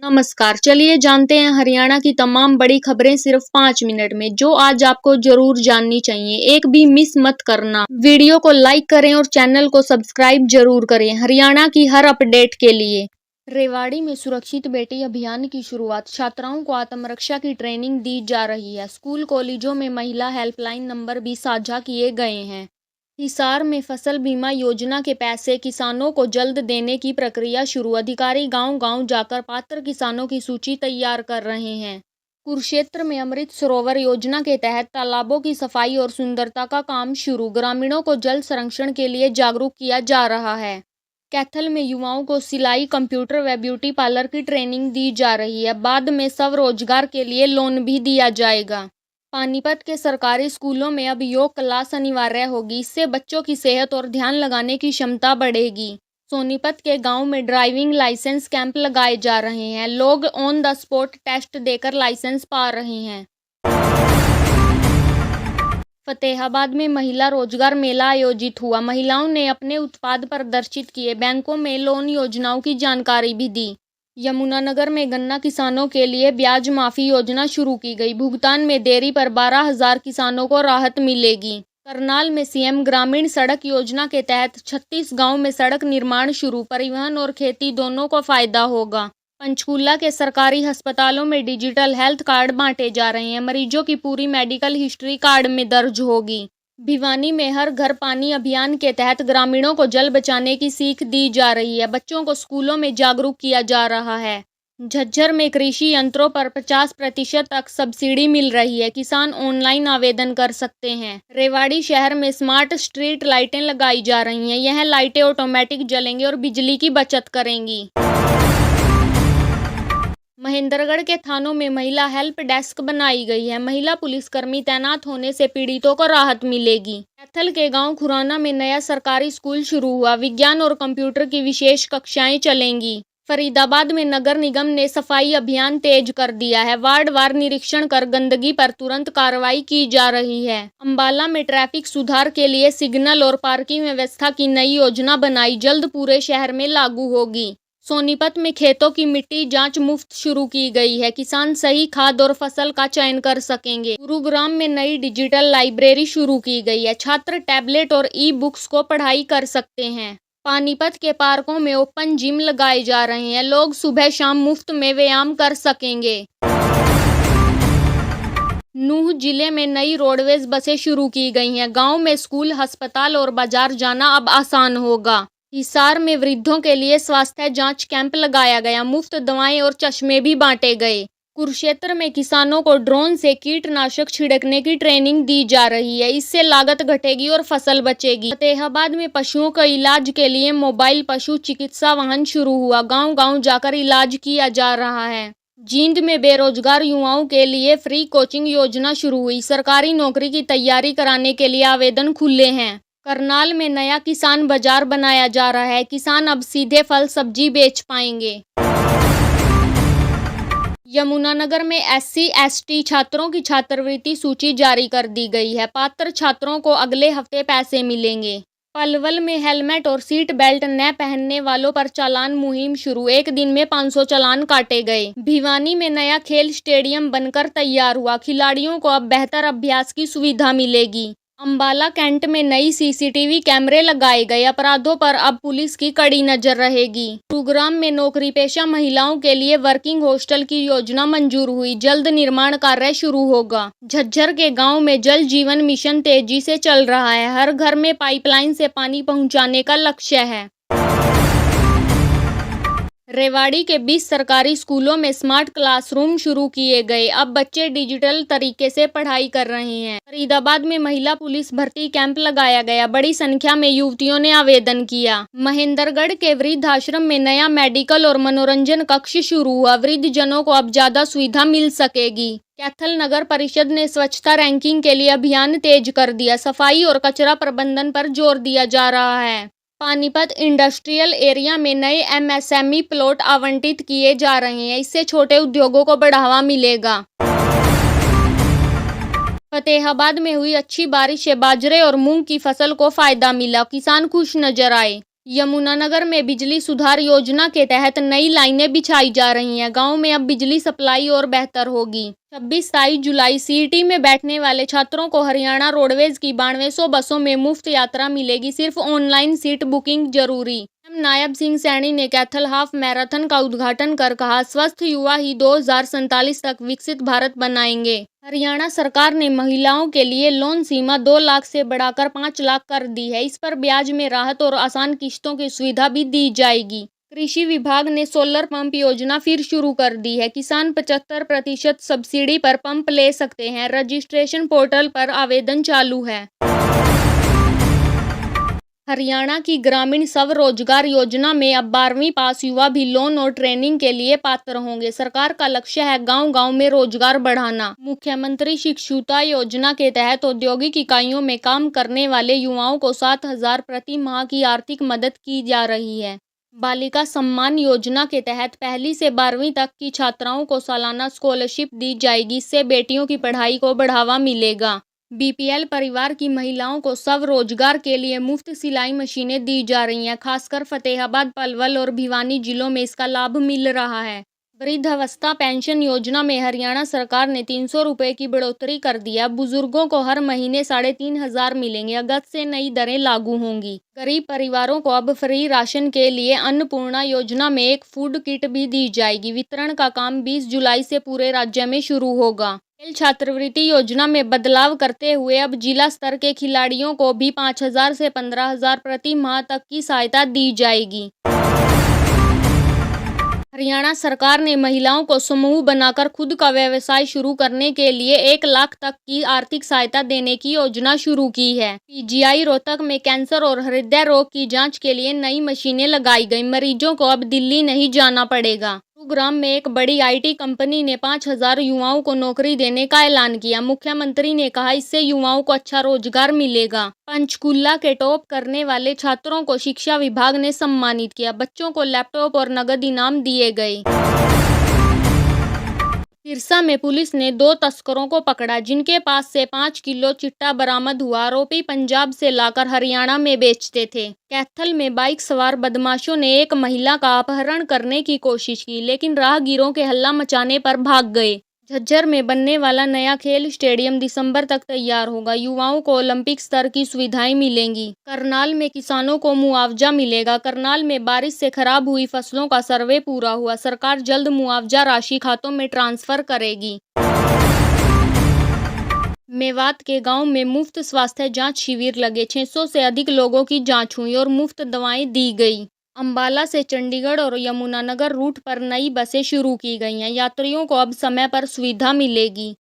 नमस्कार, चलिए जानते हैं हरियाणा की तमाम बड़ी खबरें सिर्फ 5 मिनट में, जो आज आपको जरूर जाननी चाहिए। एक भी मिस मत करना। वीडियो को लाइक करें और चैनल को सब्सक्राइब जरूर करें हरियाणा की हर अपडेट के लिए। रेवाड़ी में सुरक्षित बेटी अभियान की शुरुआत। छात्राओं को आत्मरक्षा की ट्रेनिंग दी जा रही है। स्कूल कॉलेजों में महिला हेल्पलाइन नंबर भी साझा किए गए हैं। हिसार में फसल बीमा योजना के पैसे किसानों को जल्द देने की प्रक्रिया शुरू। अधिकारी गांव-गांव जाकर पात्र किसानों की सूची तैयार कर रहे हैं। कुरुक्षेत्र में अमृत सरोवर योजना के तहत तालाबों की सफाई और सुंदरता का काम शुरू। ग्रामीणों को जल संरक्षण के लिए जागरूक किया जा रहा है। कैथल में युवाओं को सिलाई, कंप्यूटर व ब्यूटी पार्लर की ट्रेनिंग दी जा रही है। बाद में स्वरोजगार के लिए लोन भी दिया जाएगा। पानीपत के सरकारी स्कूलों में अब योग क्लास अनिवार्य होगी। इससे बच्चों की सेहत और ध्यान लगाने की क्षमता बढ़ेगी। सोनीपत के गांव में ड्राइविंग लाइसेंस कैंप लगाए जा रहे हैं। लोग ऑन द स्पॉट टेस्ट देकर लाइसेंस पा रहे हैं। फतेहाबाद में महिला रोजगार मेला आयोजित हुआ। महिलाओं ने अपने उत्पाद प्रदर्शित किए। बैंकों में लोन योजनाओं की जानकारी भी दी। यमुनानगर में गन्ना किसानों के लिए ब्याज माफी योजना शुरू की गई। भुगतान में देरी पर 12,000 किसानों को राहत मिलेगी। करनाल में सीएम ग्रामीण सड़क योजना के तहत 36 गांव में सड़क निर्माण शुरू। परिवहन और खेती दोनों को फायदा होगा। पंचकूला के सरकारी अस्पतालों में डिजिटल हेल्थ कार्ड बांटे जा रहे हैं। मरीजों की पूरी मेडिकल हिस्ट्री कार्ड में दर्ज होगी। भिवानी में हर घर पानी अभियान के तहत ग्रामीणों को जल बचाने की सीख दी जा रही है। बच्चों को स्कूलों में जागरूक किया जा रहा है। झज्जर में कृषि यंत्रों पर 50% तक सब्सिडी मिल रही है। किसान ऑनलाइन आवेदन कर सकते हैं। रेवाड़ी शहर में स्मार्ट स्ट्रीट लाइटें लगाई जा रही हैं। यह लाइटें ऑटोमेटिक जलेंगी और बिजली की बचत करेंगी। महेंद्रगढ़ के थानों में महिला हेल्प डेस्क बनाई गई है। महिला पुलिसकर्मी तैनात होने से पीड़ितों को राहत मिलेगी। कैथल के गांव खुराना में नया सरकारी स्कूल शुरू हुआ। विज्ञान और कंप्यूटर की विशेष कक्षाएं चलेंगी। फरीदाबाद में नगर निगम ने सफाई अभियान तेज कर दिया है। वार्ड वार निरीक्षण कर गंदगी पर तुरंत कार्रवाई की जा रही है। अंबाला में ट्रैफिक सुधार के लिए सिग्नल और पार्किंग व्यवस्था की नई योजना बनाई, जल्द पूरे शहर में लागू होगी। सोनीपत में खेतों की मिट्टी जांच मुफ्त शुरू की गई है। किसान सही खाद और फसल का चयन कर सकेंगे। गुरुग्राम में नई डिजिटल लाइब्रेरी शुरू की गई है। छात्र टैबलेट और ई बुक्स को पढ़ाई कर सकते हैं। पानीपत के पार्कों में ओपन जिम लगाए जा रहे हैं। लोग सुबह शाम मुफ्त में व्यायाम कर सकेंगे। नूंह जिले में नई रोडवेज बसें शुरू की गई हैं। गांव में स्कूल, अस्पताल और बाजार जाना अब आसान होगा। हिसार में वृद्धों के लिए स्वास्थ्य जांच कैंप लगाया गया। मुफ्त दवाएं और चश्मे भी बांटे गए। कुरुक्षेत्र में किसानों को ड्रोन से कीटनाशक छिड़कने की ट्रेनिंग दी जा रही है। इससे लागत घटेगी और फसल बचेगी। फतेहाबाद में पशुओं का इलाज के लिए मोबाइल पशु चिकित्सा वाहन शुरू हुआ। गांव-गांव जाकर इलाज किया जा रहा है। जींद में बेरोजगार युवाओं के लिए फ्री कोचिंग योजना शुरू हुई। सरकारी नौकरी की तैयारी कराने के लिए आवेदन खुले हैं। करनाल में नया किसान बाजार बनाया जा रहा है। किसान अब सीधे फल सब्जी बेच पाएंगे। यमुनानगर में SC/ST छात्रों की छात्रवृत्ति सूची जारी कर दी गई है। पात्र छात्रों को अगले हफ्ते पैसे मिलेंगे। पलवल में हेलमेट और सीट बेल्ट न पहनने वालों पर चालान मुहिम शुरू। एक दिन में 500 चालान काटे गए। भिवानी में नया खेल स्टेडियम बनकर तैयार हुआ। खिलाड़ियों को अब बेहतर अभ्यास की सुविधा मिलेगी। अंबाला कैंट में नई CCTV कैमरे लगाए गए। अपराधों पर अब पुलिस की कड़ी नजर रहेगी। गुरुग्राम में नौकरी पेशा महिलाओं के लिए वर्किंग हॉस्टल की योजना मंजूर हुई। जल्द निर्माण कार्य शुरू होगा। झज्जर के गांव में जल जीवन मिशन तेजी से चल रहा है। हर घर में पाइपलाइन से पानी पहुंचाने का लक्ष्य है। रेवाड़ी के 20 सरकारी स्कूलों में स्मार्ट क्लासरूम शुरू किए गए। अब बच्चे डिजिटल तरीके से पढ़ाई कर रहे हैं। फरीदाबाद में महिला पुलिस भर्ती कैंप लगाया गया। बड़ी संख्या में युवतियों ने आवेदन किया। महेंद्रगढ़ के वृद्धाश्रम में नया मेडिकल और मनोरंजन कक्ष शुरू हुआ। वृद्धजनों को अब ज्यादा सुविधा मिल सकेगी। कैथल नगर परिषद ने स्वच्छता रैंकिंग के लिए अभियान तेज कर दिया। सफाई और कचरा प्रबंधन पर जोर दिया जा रहा है। पानीपत इंडस्ट्रियल एरिया में नए MSME प्लॉट आवंटित किए जा रहे हैं। इससे छोटे उद्योगों को बढ़ावा मिलेगा। फतेहाबाद में हुई अच्छी बारिश से बाजरे और मूंग की फसल को फायदा मिला। किसान खुश नजर आए। यमुनानगर में बिजली सुधार योजना के तहत नई लाइनें बिछाई जा रही हैं। गांव में अब बिजली सप्लाई और बेहतर होगी। 26-27 जुलाई सीईटी में बैठने वाले छात्रों को हरियाणा रोडवेज की 9200 बसों में मुफ्त यात्रा मिलेगी। सिर्फ ऑनलाइन सीट बुकिंग जरूरी। नायब सिंह सैनी ने कैथल हाफ मैराथन का उद्घाटन कर कहा, स्वस्थ युवा ही 2047 तक विकसित भारत बनाएंगे। हरियाणा सरकार ने महिलाओं के लिए लोन सीमा 2 लाख से बढ़ाकर 5 लाख कर दी है। इस पर ब्याज में राहत और आसान किश्तों की सुविधा भी दी जाएगी। कृषि विभाग ने सोलर पंप योजना फिर शुरू कर दी है। किसान 75% सब्सिडी पर पंप ले सकते हैं। रजिस्ट्रेशन पोर्टल पर आवेदन चालू है। हरियाणा की ग्रामीण स्वरोजगार योजना में अब 12वीं पास युवा भी लोन और ट्रेनिंग के लिए पात्र होंगे। सरकार का लक्ष्य है गांव-गांव में रोजगार बढ़ाना। मुख्यमंत्री शिक्षुता योजना के तहत औद्योगिक इकाइयों में काम करने वाले युवाओं को 7,000 प्रति माह की आर्थिक मदद की जा रही है। बालिका सम्मान योजना के तहत 1ली से 12वीं तक की छात्राओं को सालाना स्कॉलरशिप दी जाएगी। इससे बेटियों की पढ़ाई को बढ़ावा मिलेगा। बीपीएल परिवार की महिलाओं को स्वरोजगार के लिए मुफ्त सिलाई मशीनें दी जा रही हैं। खासकर फतेहाबाद, पलवल और भिवानी जिलों में इसका लाभ मिल रहा है। वृद्धावस्था पेंशन योजना में हरियाणा सरकार ने 300 रुपये की बढ़ोतरी कर दिया। बुजुर्गों को हर महीने 3,500 मिलेंगे। अगस्त से नई दरें लागू होंगी। गरीब परिवारों को अब फ्री राशन के लिए अन्नपूर्णा योजना में एक फूड किट भी दी जाएगी। वितरण का काम 20 जुलाई से पूरे राज्य में शुरू होगा। खेल छात्रवृत्ति योजना में बदलाव करते हुए अब जिला स्तर के खिलाड़ियों को भी 5,000 से 15,000 प्रति माह तक की सहायता दी जाएगी। हरियाणा सरकार ने महिलाओं को समूह बनाकर खुद का व्यवसाय शुरू करने के लिए 1 लाख तक की आर्थिक सहायता देने की योजना शुरू की है। पीजीआई रोहतक में कैंसर और हृदय रोग की जांच के लिए नई मशीनें लगाई गई। मरीजों को अब दिल्ली नहीं जाना पड़ेगा। गुरुग्राम में एक बड़ी आईटी कंपनी ने 5,000 युवाओं को नौकरी देने का ऐलान किया। मुख्यमंत्री ने कहा, इससे युवाओं को अच्छा रोजगार मिलेगा। पंचकुला के टॉप करने वाले छात्रों को शिक्षा विभाग ने सम्मानित किया। बच्चों को लैपटॉप और नगद इनाम दिए गए। सिरसा में पुलिस ने 2 तस्करों को पकड़ा, जिनके पास से 5 किलो चिट्टा बरामद हुआ। आरोपी पंजाब से लाकर हरियाणा में बेचते थे। कैथल में बाइक सवार बदमाशों ने एक महिला का अपहरण करने की कोशिश की, लेकिन राहगीरों के हल्ला मचाने पर भाग गए। झज्जर में बनने वाला नया खेल स्टेडियम दिसंबर तक तैयार होगा। युवाओं को ओलंपिक स्तर की सुविधाएं मिलेंगी। करनाल में किसानों को मुआवजा मिलेगा। करनाल में बारिश से खराब हुई फसलों का सर्वे पूरा हुआ। सरकार जल्द मुआवजा राशि खातों में ट्रांसफर करेगी। मेवात के गांव में मुफ्त स्वास्थ्य जांच शिविर लगे। 600 से अधिक लोगों की जांच हुई और मुफ्त दवाएं दी गई। अंबाला से चंडीगढ़ और यमुनानगर रूट पर नई बसें शुरू की गई हैं। यात्रियों को अब समय पर सुविधा मिलेगी।